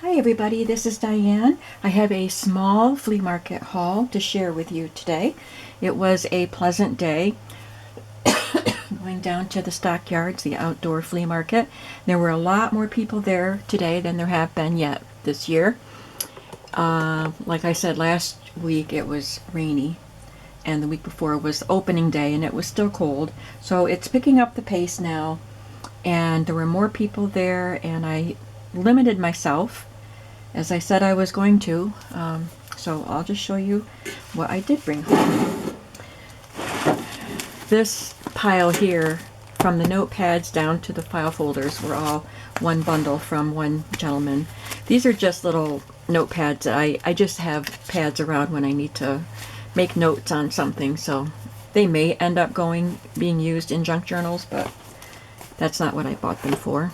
Hi everybody, this is Diane. I have a small flea market haul to share with you today. It was a pleasant day going down to the stockyards, the outdoor flea market. There were a lot more people there today than there have been yet this year. Like I said, last week it was rainy and the week before was opening day and it was still cold. So it's picking up the pace now, and there were more people there, and I limited myself as I said I was going to. So I'll just show you what I did bring home. This pile here, from the notepads down to the file folders, were all one bundle from one gentleman. These are just little notepads. I just have pads around when I need to make notes on something, so they may end up being used in junk journals, but that's not what I bought them for.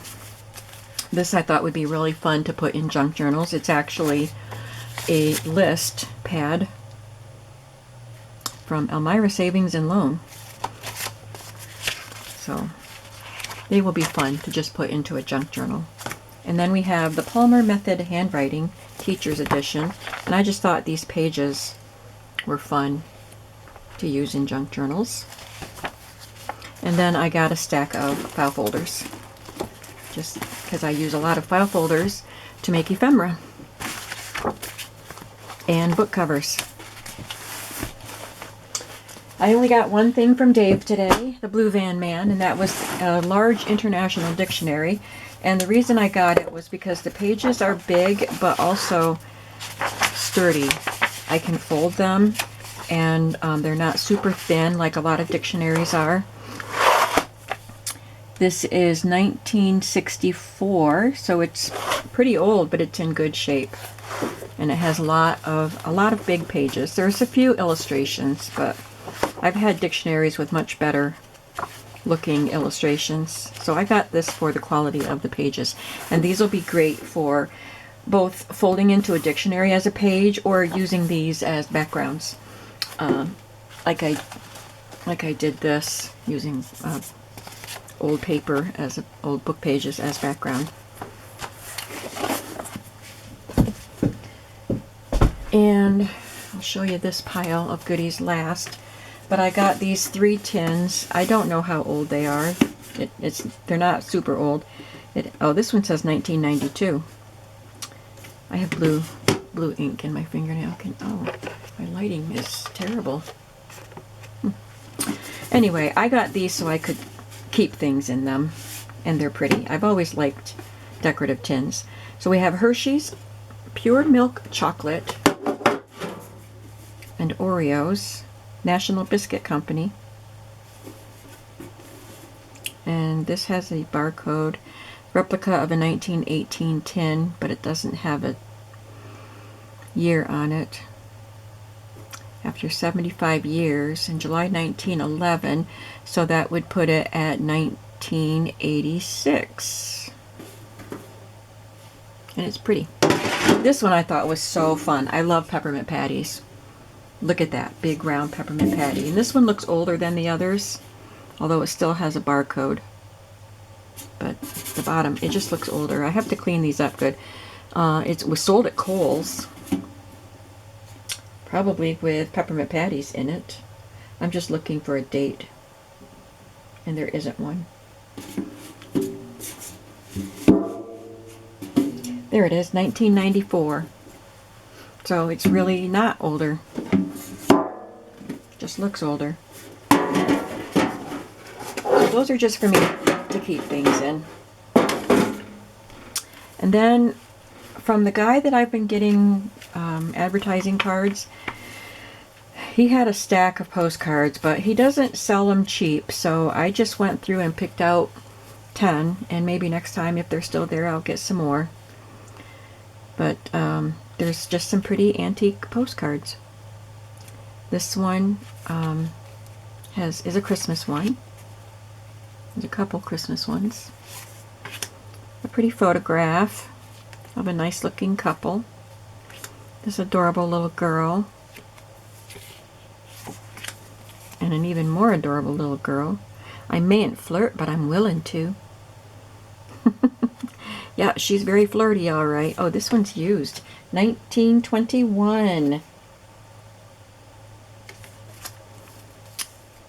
This I thought would be really fun to put in junk journals. It's actually a list pad from Elmira Savings and Loan. So they will be fun to just put into a junk journal. And then we have the Palmer Method Handwriting Teacher's Edition. And I just thought these pages were fun to use in junk journals. And then I got a stack of file folders, just because I use a lot of file folders to make ephemera and book covers. I only got one thing from Dave today, the Blue Van Man, and that was a large international dictionary. And the reason I got it was because the pages are big but also sturdy. I can fold them, and they're not super thin like a lot of dictionaries are. This is 1964, so it's pretty old, but it's in good shape. And it has a lot of big pages. There's a few illustrations, but I've had dictionaries with much better looking illustrations. So I got this for the quality of the pages. And these will be great for both folding into a dictionary as a page or using these as backgrounds. Like I did this using old paper as old book pages as background. And I'll show you this pile of goodies last. But I got these 3 tins. I don't know how old they are. They're not super old. This one says 1992. I have blue ink in my fingernail. My lighting is terrible. Anyway, I got these so I could keep things in them, and they're pretty. I've always liked decorative tins. So we have Hershey's Pure Milk Chocolate and Oreos, National Biscuit Company. And this has a barcode, replica of a 1918 tin, but it doesn't have a year on it. After 75 years, in July 1911, so that would put it at 1986. And it's pretty. This one I thought was so fun. I love peppermint patties. Look at that big round peppermint patty. And this one looks older than the others, although it still has a barcode. But the bottom, it just looks older. I have to clean these up good. It was sold at Kohl's, probably with peppermint patties in it. I'm just looking for a date, and there isn't one. There it is, 1994. So it's really not older. Just looks older. So those are just for me to keep things in. And then from the guy that I've been getting advertising cards, he had a stack of postcards, but he doesn't sell them cheap, so I just went through and picked out 10, and maybe next time, if they're still there, I'll get some more. But there's just some pretty antique postcards. This one is a Christmas one. There's a couple Christmas ones. A pretty photograph of a nice looking couple. This adorable little girl. And an even more adorable little girl. I mayn't flirt, but I'm willing to. Yeah, she's very flirty, all right. Oh, this one's used. 1921.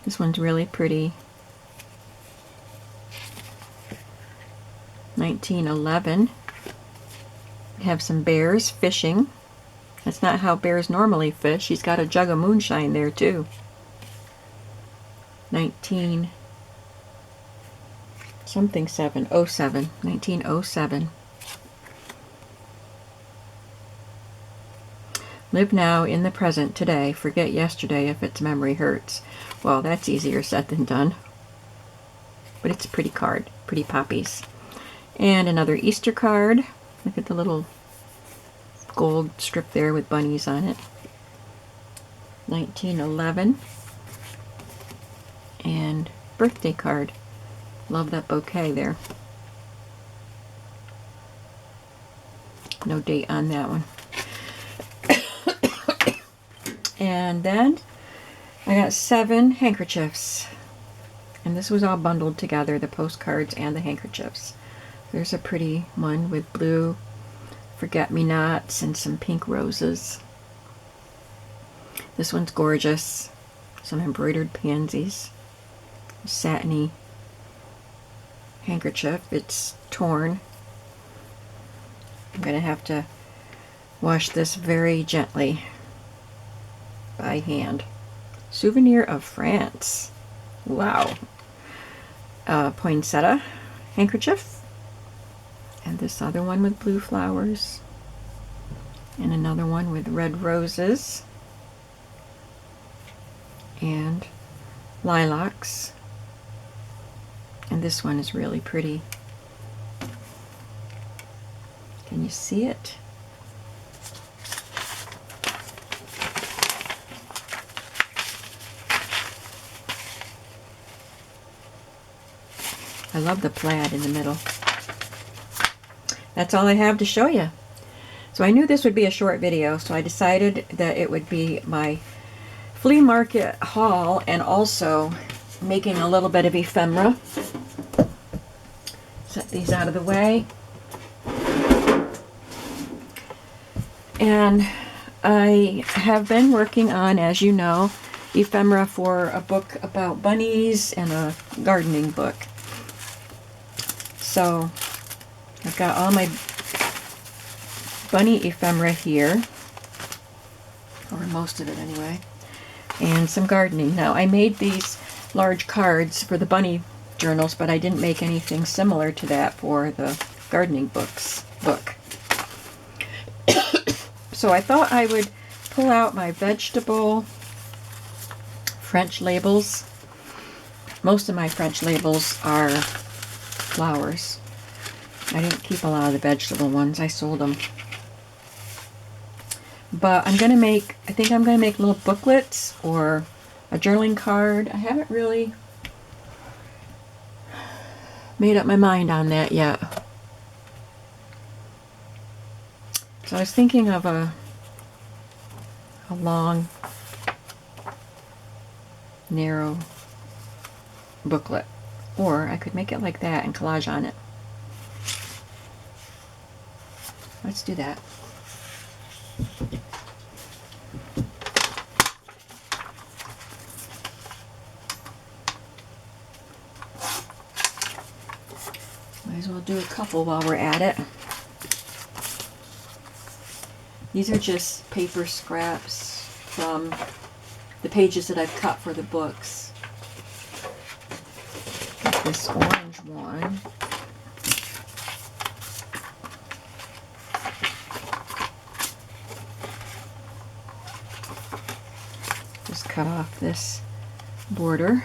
This one's really pretty. 1911. We have some bears fishing. That's not how bears normally fish. She's got a jug of moonshine there, too. 19 something 7, 07, 1907. Live now in the present today. Forget yesterday if its memory hurts. Well, that's easier said than done. But it's a pretty card. Pretty poppies. And another Easter card. Look at the little gold strip there with bunnies on it. 1911. And birthday card. Love that bouquet there. No date on that one. And then I got 7 handkerchiefs. And this was all bundled together, the postcards and the handkerchiefs. There's a pretty one with blue forget-me-nots and some pink roses. This one's gorgeous. Some embroidered pansies. Satiny handkerchief. It's torn. I'm going to have to wash this very gently by hand. Souvenir of France. Wow. Poinsettia handkerchief. And this other one with blue flowers. And another one with red roses. And lilacs. And this one is really pretty. Can you see it? I love the plaid in the middle. That's all I have to show you. So I knew this would be a short video, so I decided that it would be my flea market haul and also making a little bit of ephemera. Set these out of the way. And I have been working on, as you know, ephemera for a book about bunnies and a gardening book. So I've got all my bunny ephemera here, or most of it anyway, and some gardening. Now I made these large cards for the bunny journals, but I didn't make anything similar to that for the gardening book. So I thought I would pull out my vegetable French labels. Most of my French labels are flowers. I didn't keep a lot of the vegetable ones. I sold them. But I'm going to make, I think I'm going to make little booklets or a journaling card. I haven't really made up my mind on that yet. So I was thinking of a long, narrow booklet. Or I could make it like that and collage on it. Let's do that. Might as well do a couple while we're at it. These are just paper scraps from the pages that I've cut for the books. Got this orange one. Just cut off this border.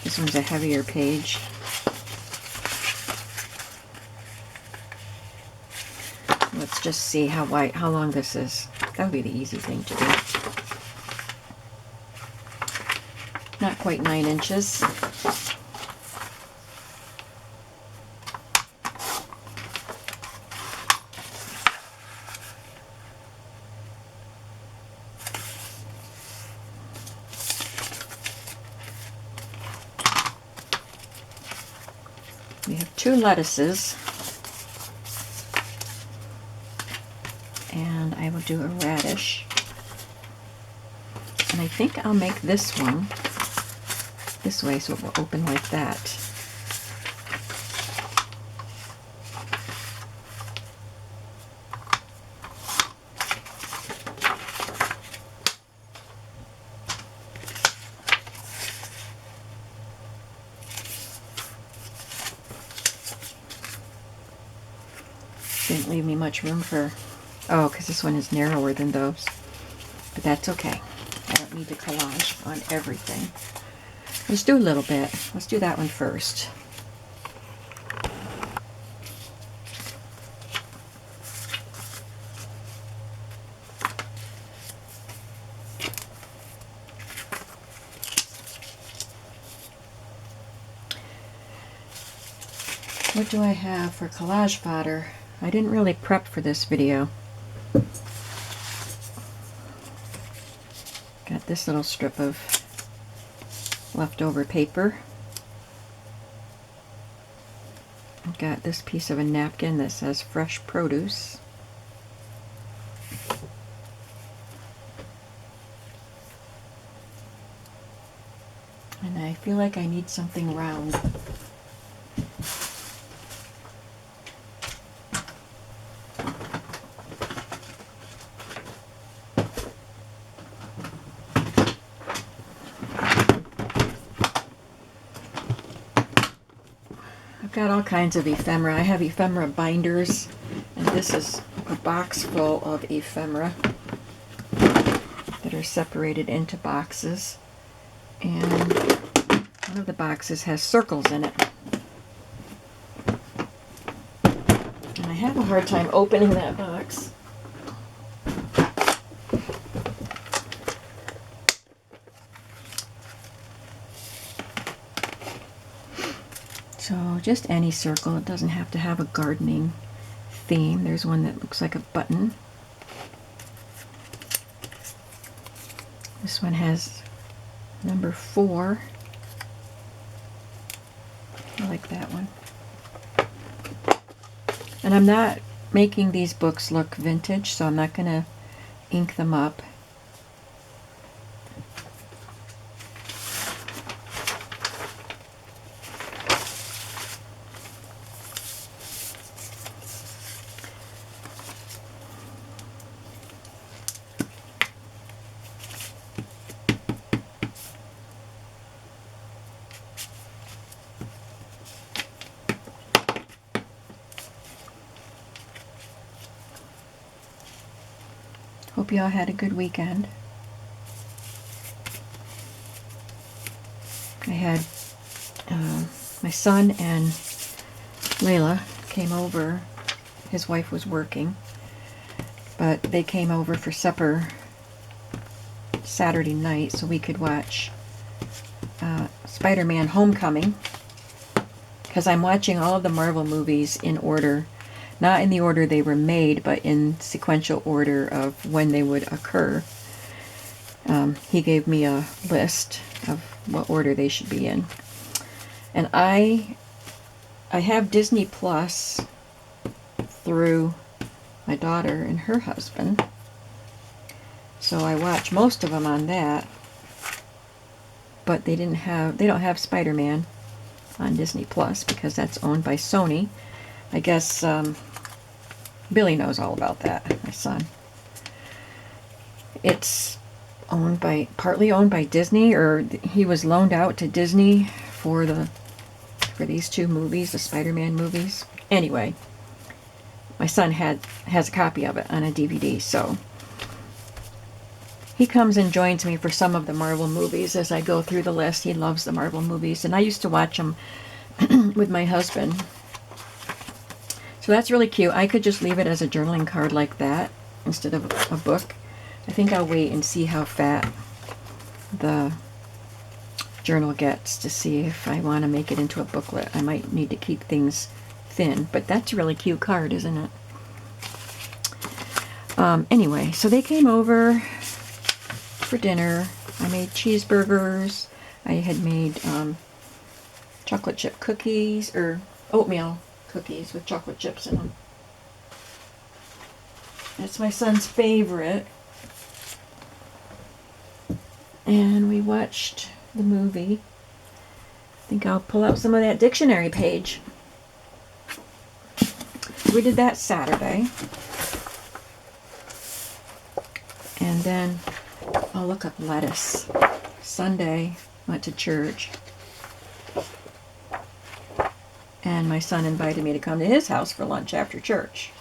This one's a heavier page. Let's just see how long this is. That would be the easy thing to do. Not quite 9 inches. We have 2 lettuces. And I will do a radish. And I think I'll make this one this way so it will open like that. Didn't leave me much room for, oh, because this one is narrower than those. But that's okay. I don't need to collage on everything. Let's do a little bit. Let's do that one first. What do I have for collage fodder? I didn't really prep for this video. Got this little strip of leftover paper. I've got this piece of a napkin that says fresh produce. And I feel like I need something round. Got all kinds of ephemera. I have ephemera binders, and this is a box full of ephemera that are separated into boxes. And one of the boxes has circles in it. And I have a hard time opening that box. So just any circle, it doesn't have to have a gardening theme. There's one that looks like a button. This one has number 4. I like that one. And I'm not making these books look vintage, so I'm not going to ink them up. Hope you all had a good weekend. I had my son and Layla came over. His wife was working, but they came over for supper Saturday night so we could watch Spider-Man Homecoming, because I'm watching all of the Marvel movies in order. Not in the order they were made, but in sequential order of when they would occur. He gave me a list of what order they should be in. And I have Disney Plus through my daughter and her husband. So I watch most of them on that. But they don't have Spider-Man on Disney Plus because that's owned by Sony. I guess Billy knows all about that, my son. It's partly owned by Disney, or he was loaned out to Disney for these 2 movies, the Spider-Man movies. Anyway, my son has a copy of it on a DVD, so he comes and joins me for some of the Marvel movies as I go through the list. He loves the Marvel movies, and I used to watch them with my husband. So that's really cute. I could just leave it as a journaling card like that instead of a book. I think I'll wait and see how fat the journal gets to see if I want to make it into a booklet. I might need to keep things thin, but that's a really cute card, isn't it? Anyway, so they came over for dinner. I made cheeseburgers. I had made chocolate chip cookies, or oatmeal cookies with chocolate chips in them. That's my son's favorite. And we watched the movie. I think I'll pull out some of that dictionary page. We did that Saturday. And then I'll look up lettuce. Sunday, went to church. And my son invited me to come to his house for lunch after church.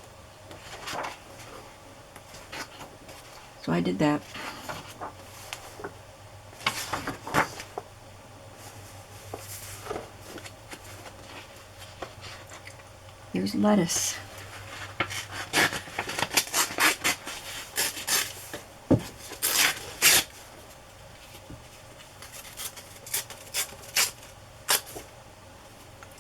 So I did that. Here's lettuce.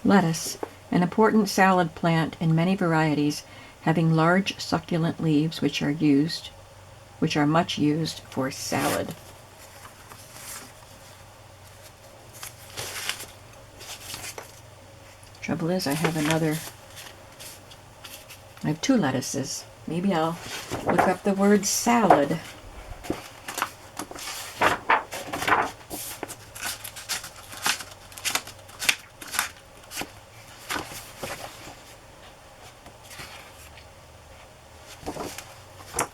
Lettuce, an important salad plant in many varieties, having large succulent leaves which are much used for salad. Trouble is, I have two lettuces. Maybe I'll look up the word salad.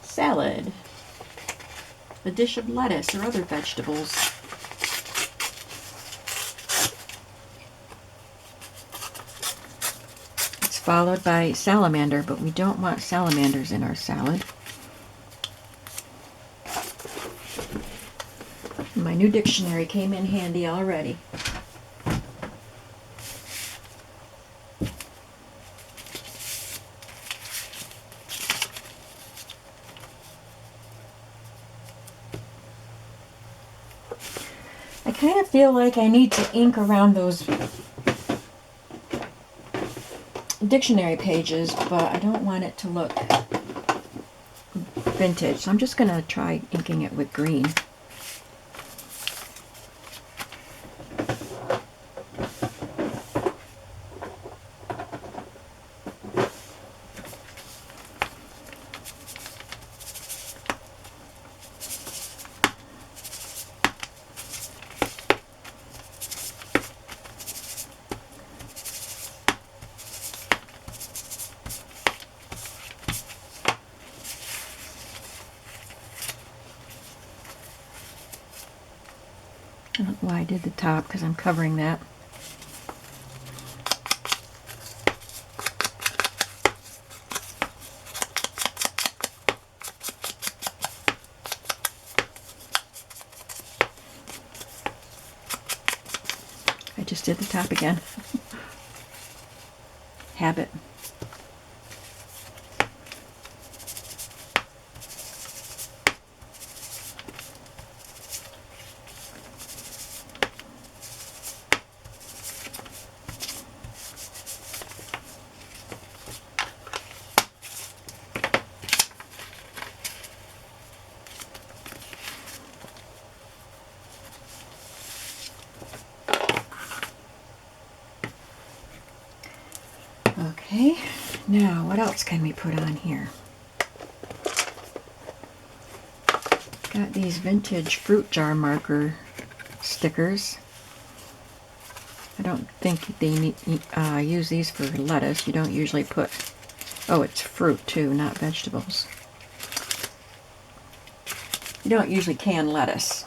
Salad. A dish of lettuce or other vegetables. It's followed by salamander, but we don't want salamanders in our salad. My new dictionary came in handy already. I kind of feel like I need to ink around those dictionary pages, but I don't want it to look vintage, so I'm just going to try inking it with green. I don't know why I did the top, because I'm covering that. I just did the top again. Habit. Okay, now what else can we put on here? Got these vintage fruit jar marker stickers. I don't think they use these for lettuce. You don't usually put, oh, it's fruit too, not vegetables. You don't usually can lettuce.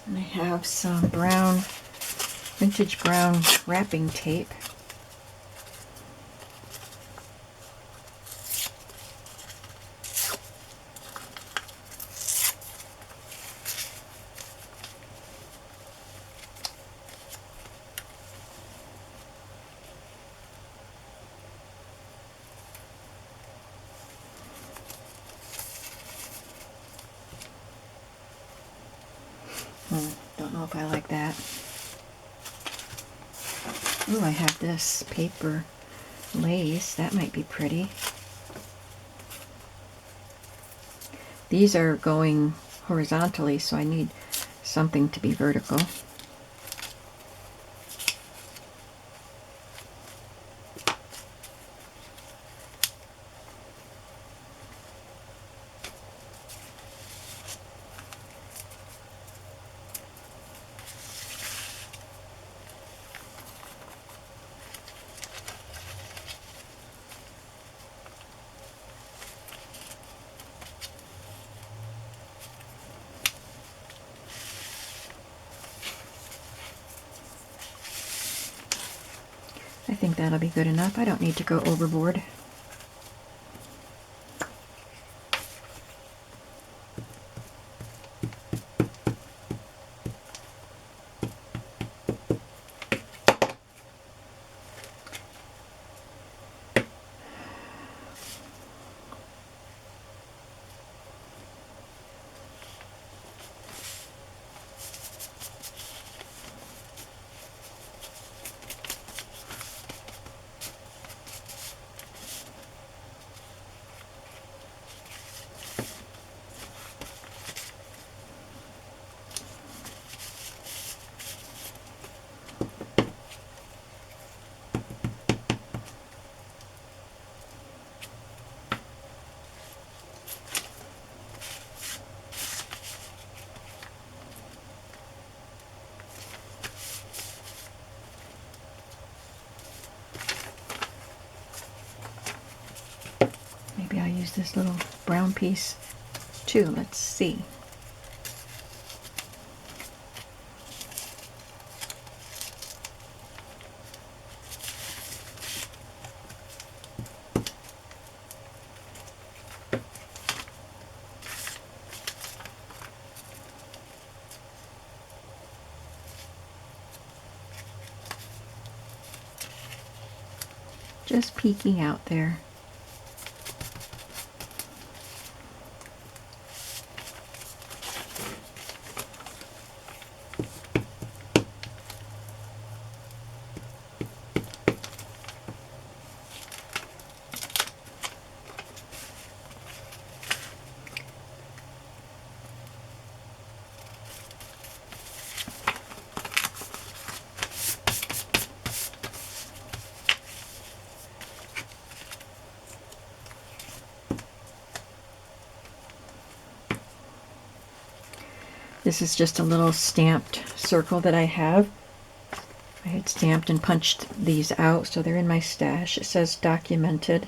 And I have some vintage brown wrapping tape. Don't know if I like that. Ooh, I have this paper lace. That might be pretty. These are going horizontally, so I need something to be vertical. I think that'll be good enough. I don't need to go overboard. Maybe I'll use this little brown piece too. Let's see. Just peeking out there. This is just a little stamped circle that I have. I had stamped and punched these out, so they're in my stash. It says documented.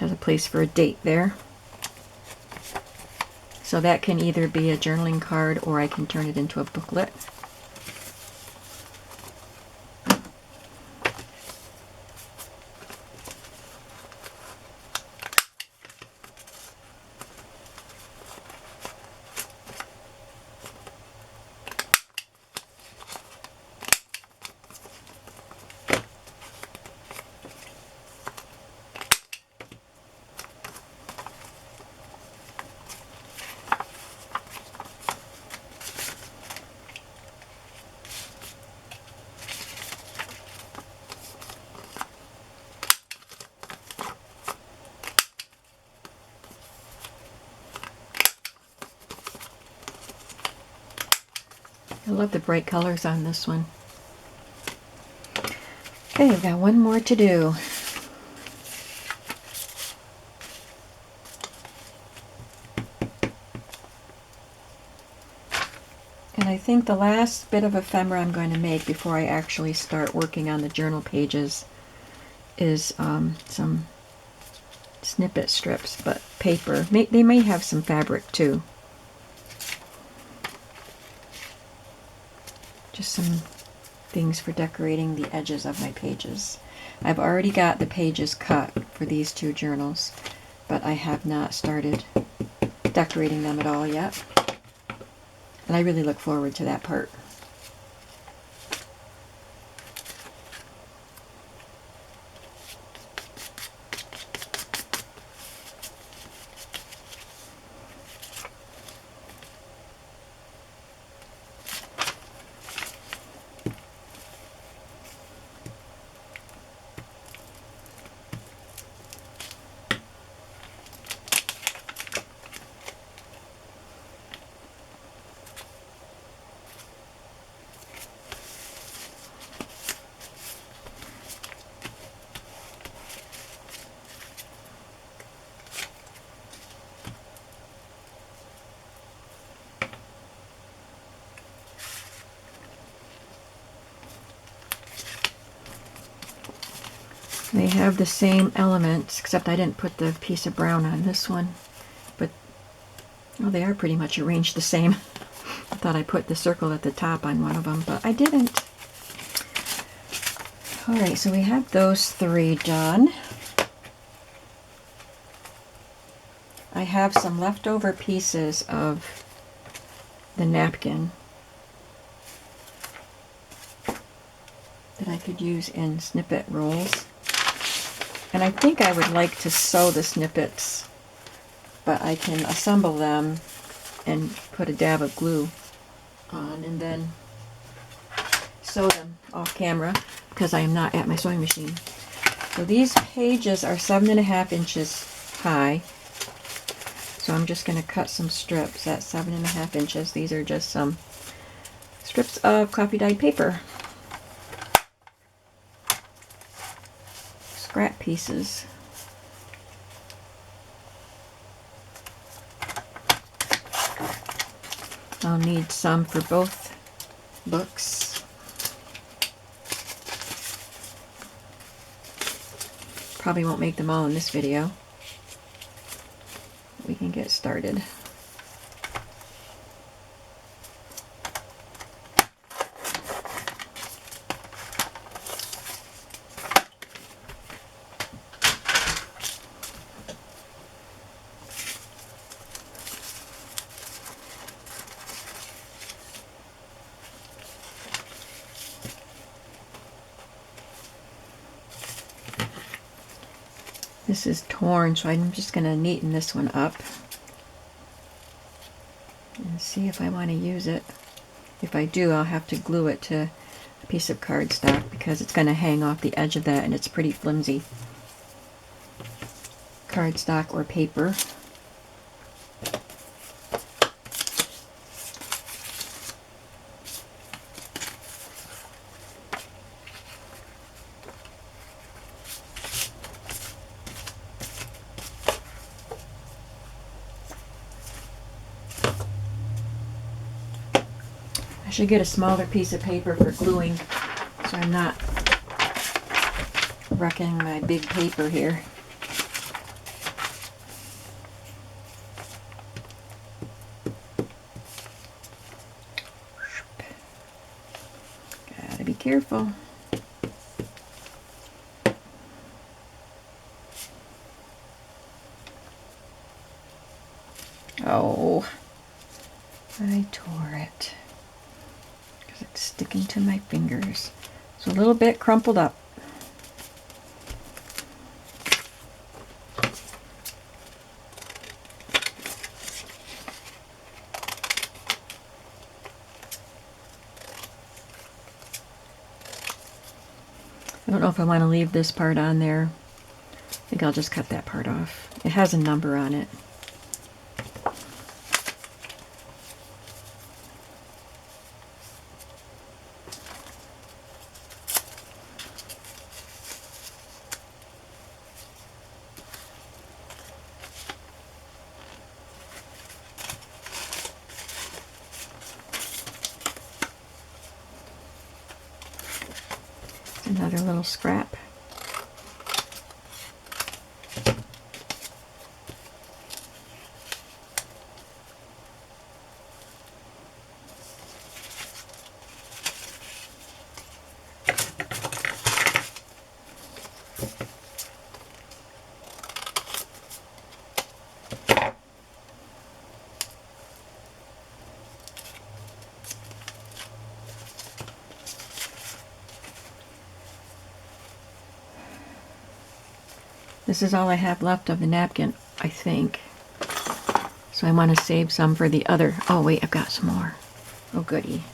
Has a place for a date there. So that can either be a journaling card or I can turn it into a booklet. I love the bright colors on this one. Okay, I've got one more to do. And I think the last bit of ephemera I'm going to make before I actually start working on the journal pages is some snippet strips, but paper. They may have some fabric too. Just some things for decorating the edges of my pages. I've already got the pages cut for these two journals, but I have not started decorating them at all yet. And I really look forward to that part. They have the same elements, except I didn't put the piece of brown on this one. But, well, they are pretty much arranged the same. I thought I put the circle at the top on one of them, but I didn't. Alright, so we have those 3 done. I have some leftover pieces of the napkin that I could use in snippet rolls. And I think I would like to sew the snippets, but I can assemble them and put a dab of glue on and then sew them off camera because I am not at my sewing machine. So these pages are 7.5 inches high. So I'm just going to cut some strips at 7.5 inches. These are just some strips of coffee dyed paper. Scrap pieces. I'll need some for both books. Probably won't make them all in this video. We can get started. This is torn, so I'm just going to neaten this one up and see if I want to use it. If I do, I'll have to glue it to a piece of cardstock because it's going to hang off the edge of that and it's pretty flimsy. Cardstock or paper. I should get a smaller piece of paper for gluing so I'm not wrecking my big paper here. Gotta be careful. Oh, I tore it. It's sticking to my fingers. It's a little bit crumpled up. I don't know if I want to leave this part on there. I think I'll just cut that part off. It has a number on it. Another little scrap. This is all I have left of the napkin, I think. So I want to save some for the other. Oh wait, I've got some more. Oh goody,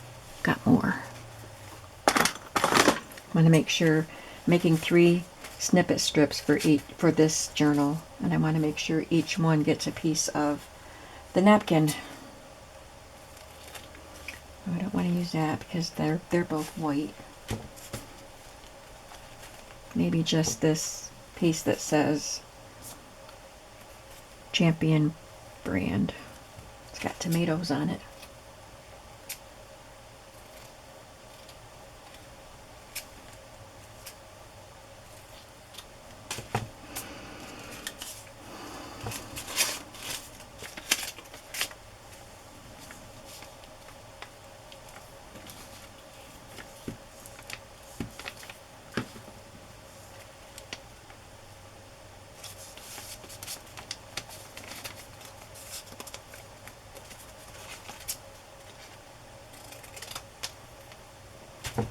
got more. I want to make sure I'm making 3 snippet strips for this journal, and I want to make sure each one gets a piece of the napkin. Oh, I don't want to use that because they're both white. Maybe just this piece that says Champion brand. It's got tomatoes on it. I'm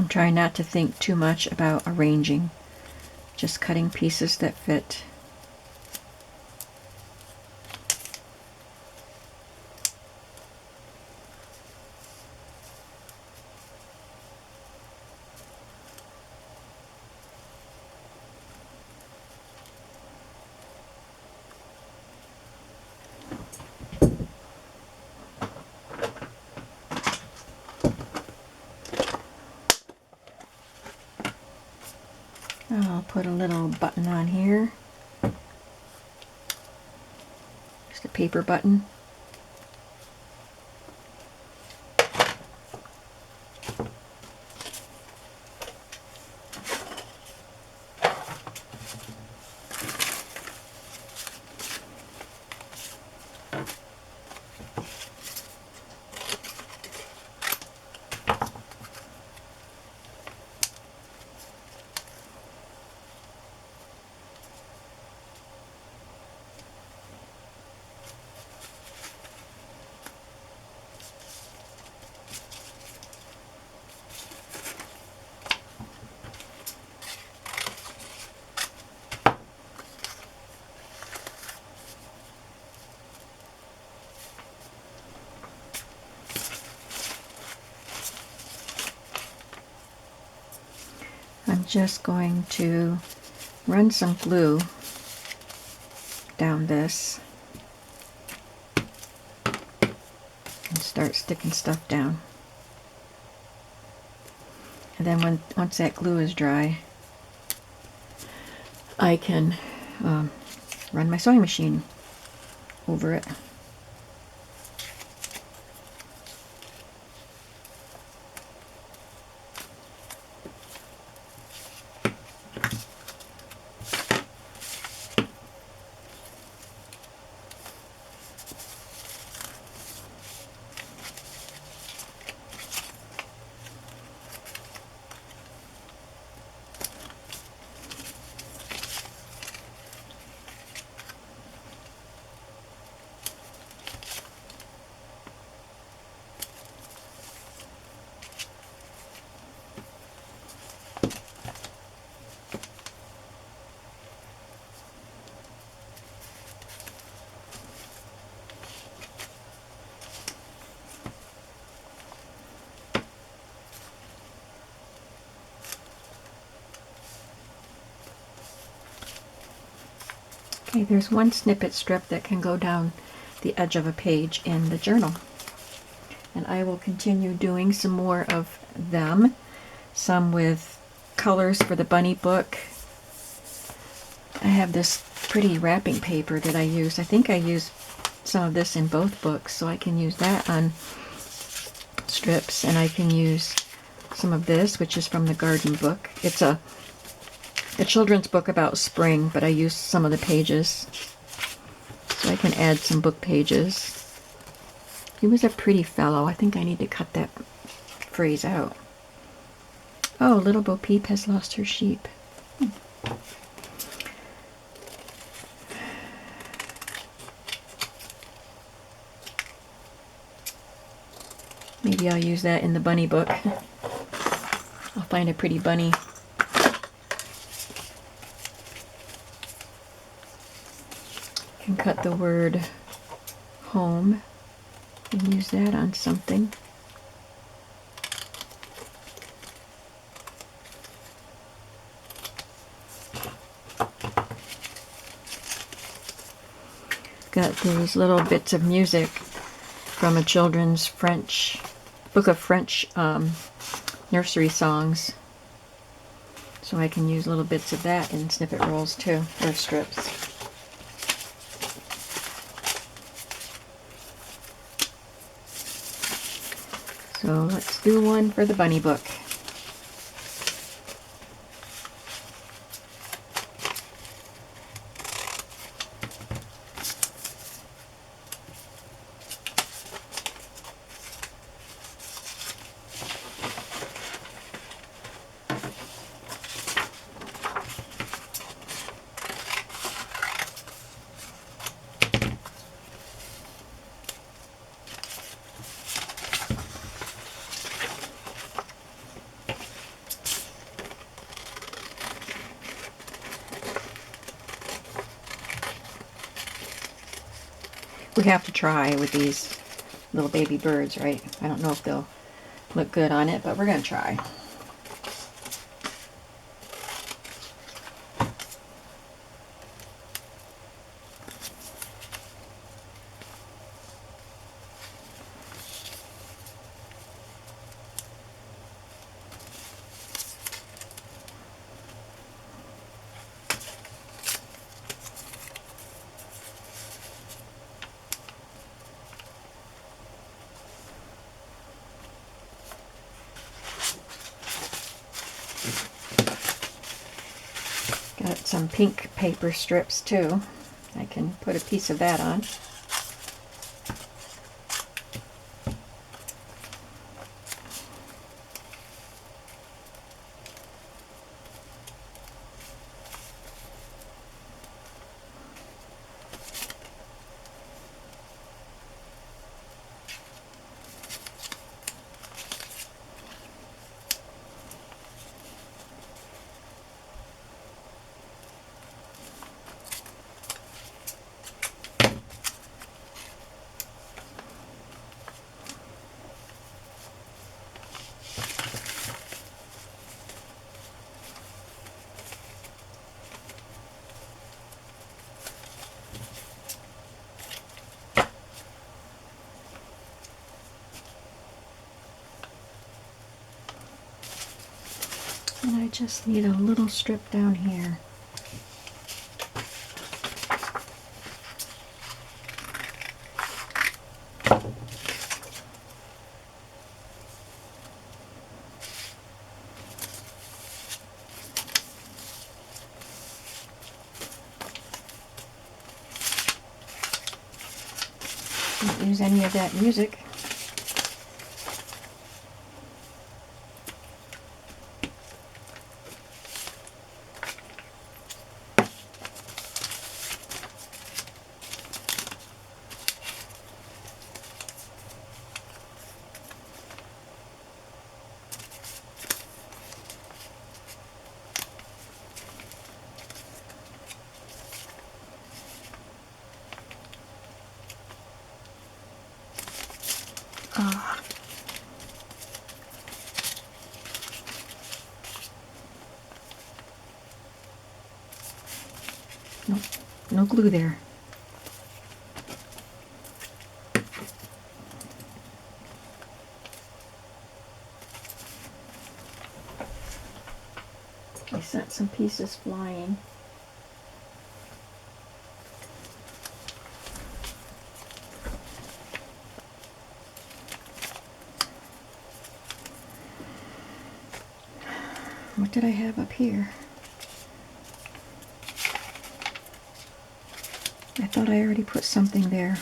trying not to think too much about arranging, just cutting pieces that fit. I'll put a little button on here, just a paper button. I'm just going to run some glue down this and start sticking stuff down. And then once that glue is dry, I can run my sewing machine over it. Okay, there's one snippet strip that can go down the edge of a page in the journal. And I will continue doing some more of them, some with colors for the bunny book. I have this pretty wrapping paper that I use. I think I use some of this in both books, so I can use that on strips, and I can use some of this, which is from the garden book. It's a children's book about spring, but I used some of the pages, so I can add some book pages. He was a pretty fellow. I think I need to cut that phrase out. Oh, Little Bo Peep has lost her sheep. Maybe I'll use that in the bunny book. I'll find a pretty bunny. Can cut the word home and use that on something. Got these little bits of music from a children's book of French nursery songs. So I can use little bits of that in snippet rolls too, or strips. So let's do one for the bunny book. We have to try with these little baby birds, right? I don't know if they'll look good on it, but we're going to try. Got some pink paper strips too. I can put a piece of that on. And I just need a little strip down here. Don't use any of that music. Nope, no glue there. I sent some pieces flying. What did I have up here? I thought I already put something there.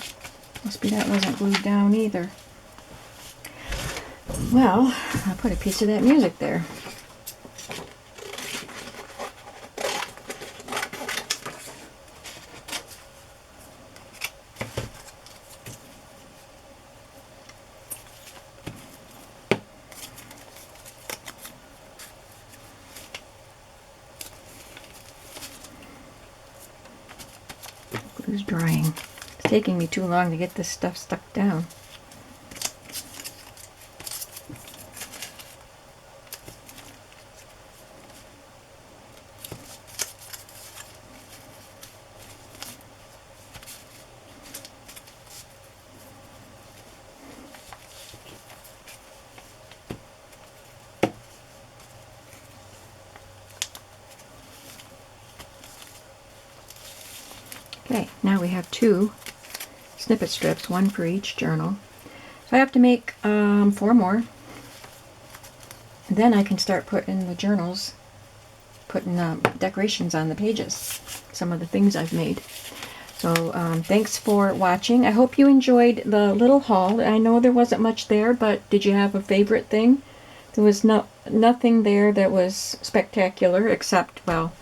Must be that wasn't glued down either. Well, I put a piece of that music there. Glue's drying. It's taking me too long to get this stuff stuck down. Okay, now we have 2 snippet strips, 1 for each journal. So I have to make 4 more. And then I can start putting the journals, putting decorations on the pages, some of the things I've made. So thanks for watching. I hope you enjoyed the little haul. I know there wasn't much there, but did you have a favorite thing? There was nothing there that was spectacular except, well,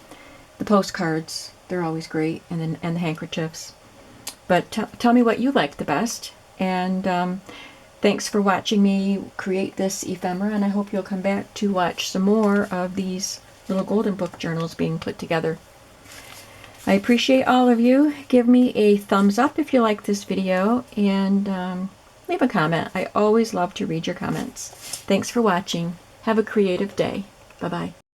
the postcards. They're always great, and the handkerchiefs. But tell me what you liked the best. And thanks for watching me create this ephemera, and I hope you'll come back to watch some more of these little golden book journals being put together. I appreciate all of you. Give me a thumbs up if you like this video, and leave a comment. I always love to read your comments. Thanks for watching. Have a creative day. Bye-bye.